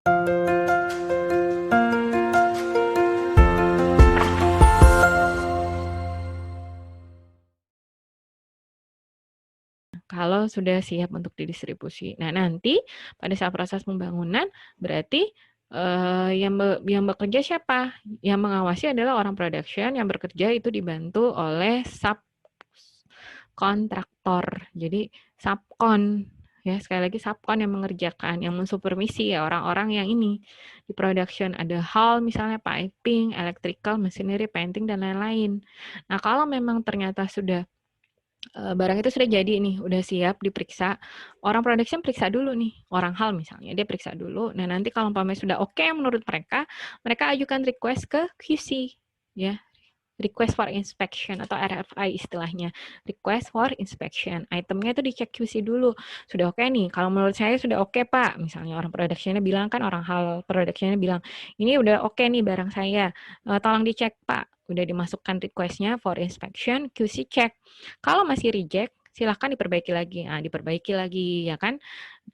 Kalau sudah siap untuk didistribusi. Nah, nanti pada saat proses pembangunan berarti yang bekerja siapa? Yang mengawasi adalah orang production, yang bekerja itu dibantu oleh subkontraktor. Jadi subkon, ya sekali lagi subkon yang mengerjakan, yang mensupervisi ya orang-orang yang ini di production. Ada hall misalnya piping, electrical, machinery, painting dan lain-lain. Nah, kalau memang ternyata sudah barang itu sudah jadi nih, udah siap diperiksa. Orang production periksa dulu nih, orang hal misalnya, dia periksa dulu. Nah, nanti kalau umpamanya sudah oke menurut mereka, mereka ajukan request ke QC, ya. Request for inspection atau RFI istilahnya. Request for inspection. Itemnya itu dicek QC dulu. Sudah oke nih. Kalau menurut saya sudah oke, Pak. Misalnya orang productionnya bilang kan, orang hal productionnya bilang, ini udah oke nih barang saya. Tolong dicek, Pak. Udah dimasukkan requestnya for inspection, QC cek. Kalau masih reject, silahkan diperbaiki lagi. Nah, diperbaiki lagi, ya kan?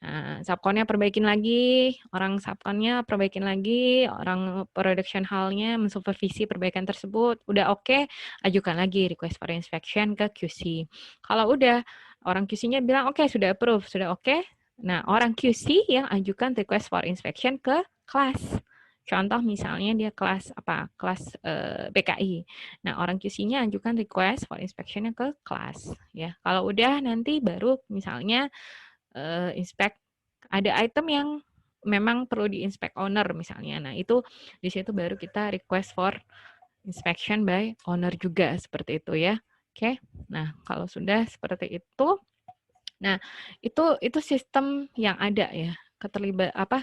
Nah, subkonnya perbaikin lagi, orang subkonnya perbaikin lagi, orang production hall-nya mensupervisi perbaikan tersebut. Udah oke, ajukan lagi request for inspection ke QC. Kalau udah, orang QC-nya bilang oke, sudah approve, sudah oke. Nah, orang QC yang ajukan request for inspection ke kelas. Contoh misalnya dia kelas apa? Kelas PKI. Nah, orang QC-nya ajukan request for inspection-nya ke kelas, ya. Kalau udah nanti baru misalnya inspect ada item yang memang perlu diinspect owner misalnya. Nah, itu di situ baru kita request for inspection by owner juga seperti itu ya. Oke. Nah, kalau sudah seperti itu, nah itu sistem yang ada ya. Keterlibat apa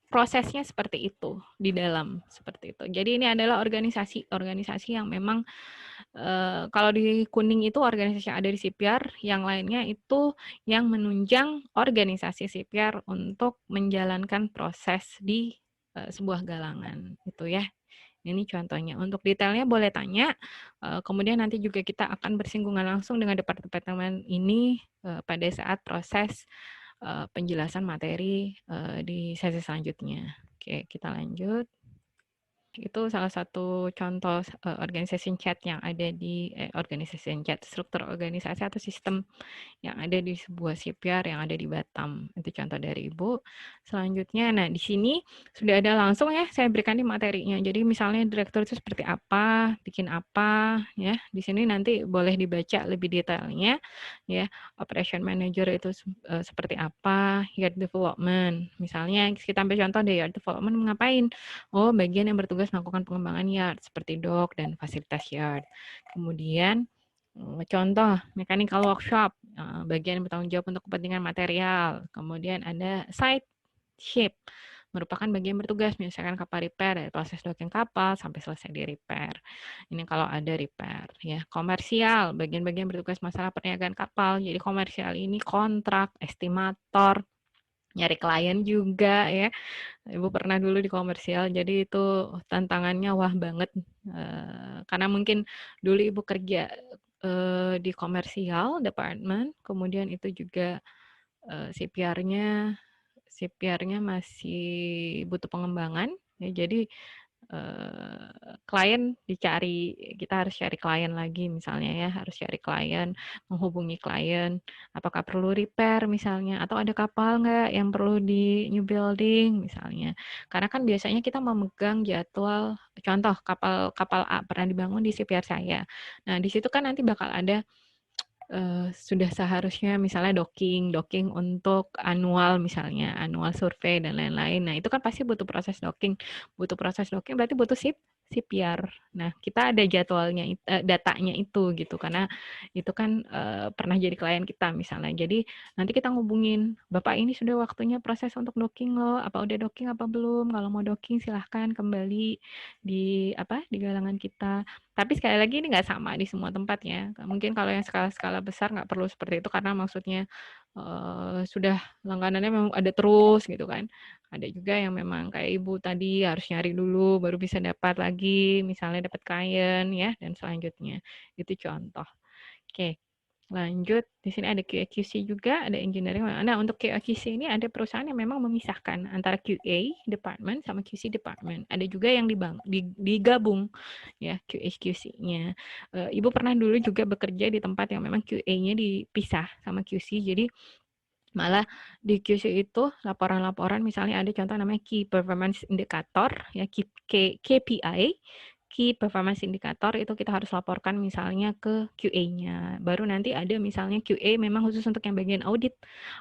prosesnya seperti itu di dalam seperti itu. Jadi ini adalah organisasi yang memang kalau di kuning itu organisasi yang ada di CPR, yang lainnya itu yang menunjang organisasi CPR untuk menjalankan proses di sebuah galangan itu ya. Ini contohnya. Untuk detailnya boleh tanya. Kemudian nanti juga kita akan bersinggungan langsung dengan departemen ini pada saat proses penjelasan materi di sesi selanjutnya. Oke, kita lanjut. Itu salah satu contoh organization chat yang ada di organization chat, struktur organisasi atau sistem yang ada di sebuah CPR yang ada di Batam. Itu contoh dari Ibu. Selanjutnya, nah di sini sudah ada langsung ya saya berikan di materinya. Jadi misalnya direktur itu seperti apa, bikin apa, ya. Di sini nanti boleh dibaca lebih detailnya, ya. Operation manager itu seperti apa, yard development. Misalnya kita ambil contoh deh yard development ngapain? Oh, bagian yang bertugas melakukan pengembangan yard seperti dock dan fasilitas yard. Kemudian contoh mechanical workshop, bagian yang bertanggung jawab untuk kepentingan material. Kemudian ada site ship, merupakan bagian bertugas menyelesaikan kapal repair dari proses docking kapal sampai selesai di repair. Ini kalau ada repair ya. Komersial, bagian-bagian bertugas masalah perniagaan kapal. Jadi komersial ini kontrak, estimator, nyari klien juga ya. Ibu pernah dulu di komersial, jadi itu tantangannya wah banget. Karena mungkin dulu Ibu kerja di komersial department, kemudian itu juga CPR-nya masih butuh pengembangan, ya, jadi klien dicari, kita harus cari klien lagi misalnya ya, harus cari klien, menghubungi klien, apakah perlu repair misalnya, atau ada kapal nggak yang perlu di new building misalnya. Karena kan biasanya kita memegang jadwal, contoh kapal A pernah dibangun di CPR saya. Nah, di situ kan nanti bakal ada sudah seharusnya misalnya docking untuk annual misalnya, annual survei dan lain-lain. Nah, itu kan pasti butuh proses docking. Butuh proses docking berarti butuh CPR. Nah, kita ada jadwalnya, datanya itu gitu, karena itu kan pernah jadi klien kita misalnya. Jadi nanti kita ngubungin, Bapak ini sudah waktunya proses untuk docking loh, apa udah docking apa belum? Kalau mau docking silahkan kembali di galangan kita. Tapi sekali lagi ini nggak sama di semua tempat ya. Mungkin kalau yang skala-skala besar nggak perlu seperti itu karena maksudnya sudah langganannya memang ada terus gitu kan. Ada juga yang memang kayak Ibu tadi harus nyari dulu baru bisa dapat lagi, misalnya dapat klien ya dan selanjutnya. Itu contoh. Oke. Lanjut, di sini ada QA/QC juga, ada engineering. Nah, untuk QA/QC ini ada perusahaan yang memang memisahkan antara QA department sama QC department. Ada juga yang digabung ya QA/QC-nya. Ibu pernah dulu juga bekerja di tempat yang memang QA-nya dipisah sama QC. Jadi malah di QC itu laporan-laporan misalnya ada contoh namanya Key Performance Indicator ya KPI. Key Performance Indicator itu kita harus laporkan misalnya ke QA-nya. Baru nanti ada misalnya QA memang khusus untuk yang bagian audit.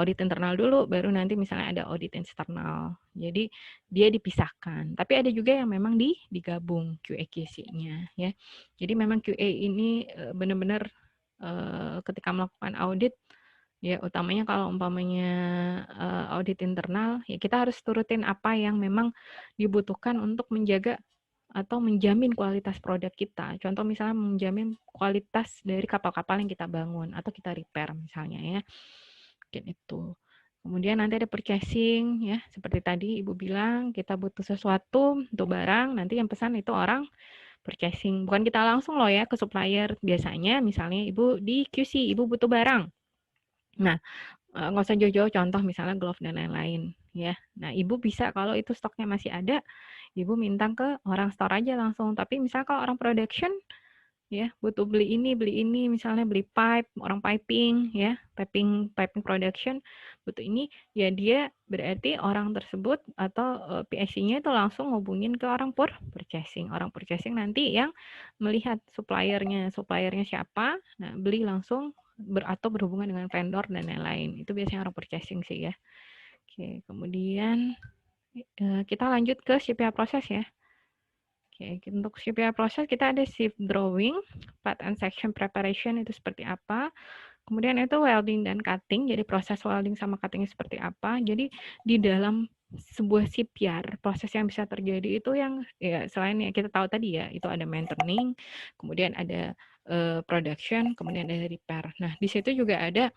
Audit internal dulu, baru nanti misalnya ada audit eksternal. Jadi dia dipisahkan. Tapi ada juga yang memang digabung QA/QC-nya ya. Jadi memang QA ini benar-benar ketika melakukan audit ya utamanya kalau umpamanya audit internal ya kita harus turutin apa yang memang dibutuhkan untuk menjaga atau menjamin kualitas produk kita. Contoh misalnya menjamin kualitas dari kapal-kapal yang kita bangun atau kita repair misalnya ya. Mungkin itu. Kemudian nanti ada purchasing ya, seperti tadi Ibu bilang, kita butuh sesuatu untuk barang, nanti yang pesan itu orang purchasing. Bukan kita langsung loh ya ke supplier. Biasanya misalnya Ibu di QC, Ibu butuh barang. Nah, nggak usah jauh-jauh contoh misalnya glove dan lain-lain ya. Nah, Ibu bisa kalau itu stoknya masih ada, Ibu minta ke orang store aja langsung. Tapi misalnya kalau orang production ya butuh beli ini misalnya beli pipe orang piping ya piping production butuh ini ya dia berarti orang tersebut atau PSC-nya itu langsung ngubungin ke orang purchasing nanti yang melihat suppliernya siapa nah beli langsung atau berhubungan dengan vendor dan lain-lain itu biasanya orang purchasing sih ya. Oke kemudian kita lanjut ke CPA proses ya. Oke, untuk CPR proses kita ada shift drawing, part and section preparation itu seperti apa. Kemudian itu welding dan cutting, jadi proses welding sama cutting seperti apa. Jadi di dalam sebuah CPR, proses yang bisa terjadi itu yang ya selain yang kita tahu tadi ya, itu ada maintaining, kemudian ada production, kemudian ada repair. Nah, di situ juga ada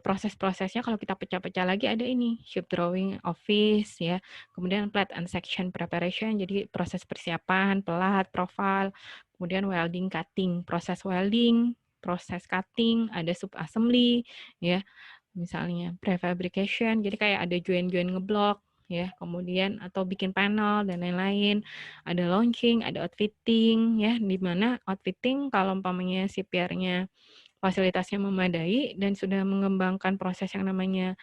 proses-prosesnya kalau kita pecah-pecah lagi ada ini shape drawing office ya kemudian plat and section preparation jadi proses persiapan pelat profile kemudian welding cutting proses welding proses cutting ada sub assembly ya misalnya prefabrication jadi kayak ada join-join ngeblok ya kemudian atau bikin panel dan lain-lain ada launching ada outfitting ya di mana outfitting kalau umpamanya CPR-nya fasilitasnya memadai dan sudah mengembangkan proses yang namanya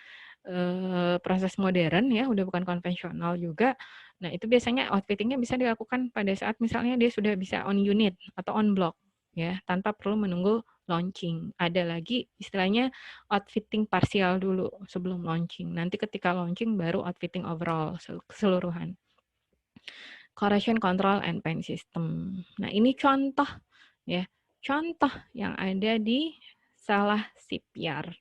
proses modern ya, udah bukan konvensional juga. Nah, itu biasanya outfitting-nya bisa dilakukan pada saat misalnya dia sudah bisa on unit atau on block ya, tanpa perlu menunggu launching. Ada lagi istilahnya outfitting parsial dulu sebelum launching. Nanti ketika launching baru outfitting overall keseluruhan. Corrosion control and paint system. Nah, ini contoh ya, contoh yang ada di salah CPR.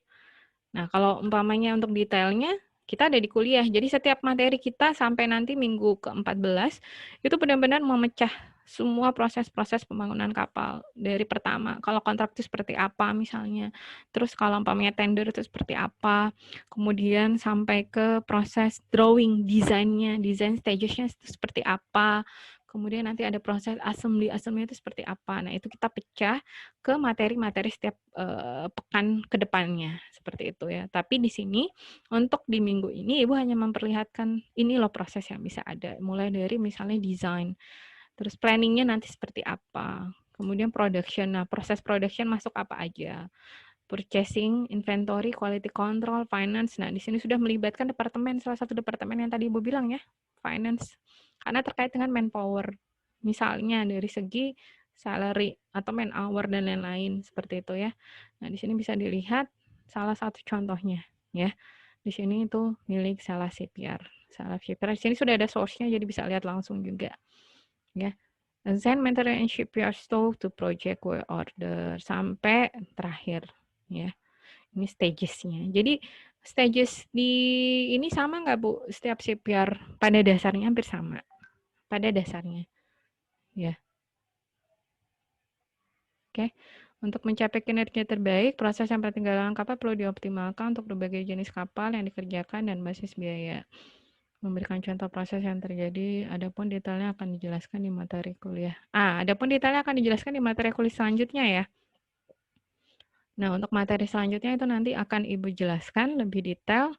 Nah, kalau umpamanya untuk detailnya, kita ada di kuliah. Jadi setiap materi kita sampai nanti minggu ke-14, itu benar-benar memecah semua proses-proses pembangunan kapal. Dari pertama, kalau kontrak itu seperti apa misalnya. Terus kalau umpamanya tender itu seperti apa. Kemudian sampai ke proses drawing, desainnya, desain stagesnya itu seperti apa. Kemudian nanti ada proses assembly itu seperti apa. Nah, itu kita pecah ke materi-materi setiap pekan ke depannya seperti itu ya. Tapi di sini untuk di minggu ini Ibu hanya memperlihatkan ini loh proses yang bisa ada. Mulai dari misalnya desain, terus planningnya nanti seperti apa. Kemudian production. Nah, proses production masuk apa aja. Purchasing, inventory, quality control, finance. Nah, di sini sudah melibatkan departemen, salah satu departemen yang tadi Ibu bilang ya, finance. Karena terkait dengan manpower. Misalnya dari segi salary atau man hour dan lain-lain seperti itu ya. Nah, di sini bisa dilihat salah satu contohnya ya. Di sini itu milik salah CPR. Salah CPR. Di sini sudah ada source-nya jadi bisa lihat langsung juga ya. Assign maintenance and shipyard stock to project work order sampai terakhir ya. Ini stages-nya. Jadi stages di ini sama nggak Bu? Setiap CPR pada dasarnya hampir sama. Pada dasarnya. Ya. Oke. Untuk mencapai kinerja terbaik, proses yang pertinggalan kapal perlu dioptimalkan untuk berbagai jenis kapal yang dikerjakan dan basis biaya. Memberikan contoh proses yang terjadi, adapun detailnya akan dijelaskan di materi kuliah. Adapun detailnya akan dijelaskan di materi kuliah selanjutnya ya. Nah, untuk materi selanjutnya itu nanti akan Ibu jelaskan lebih detail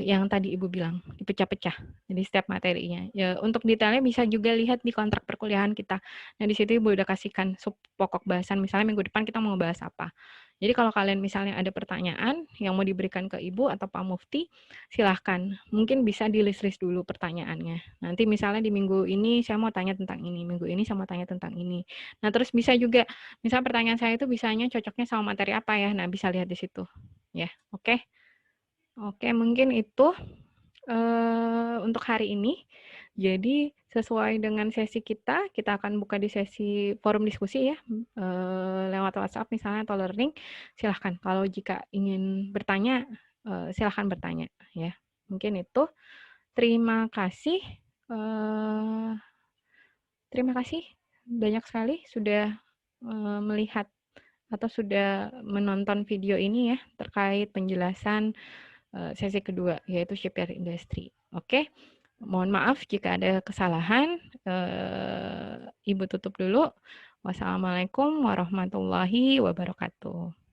yang tadi Ibu bilang, dipecah-pecah. Jadi setiap materinya. Ya, untuk detailnya bisa juga lihat di kontrak perkuliahan kita. Nah, di situ Ibu udah kasihkan sub pokok bahasan, misalnya minggu depan kita mau bahas apa. Jadi kalau kalian misalnya ada pertanyaan yang mau diberikan ke Ibu atau Pak Mufti, silahkan. Mungkin bisa di list-list dulu pertanyaannya. Nanti misalnya di minggu ini saya mau tanya tentang ini, minggu ini saya mau tanya tentang ini. Nah, terus bisa juga, misalnya pertanyaan saya itu bisanya cocoknya sama materi apa ya? Nah, bisa lihat di situ. Ya, oke. Oke, mungkin itu untuk hari ini. Jadi sesuai dengan sesi kita, kita akan buka di sesi forum diskusi ya, lewat WhatsApp misalnya atau learning. Silahkan kalau jika ingin bertanya, silahkan bertanya ya. Mungkin itu. Terima kasih. eee, Terima kasih banyak sekali sudah melihat atau sudah menonton video ini ya terkait penjelasan sesi kedua, yaitu shipyard industry. Oke, mohon maaf jika ada kesalahan. Ibu tutup dulu. Wassalamualaikum warahmatullahi wabarakatuh.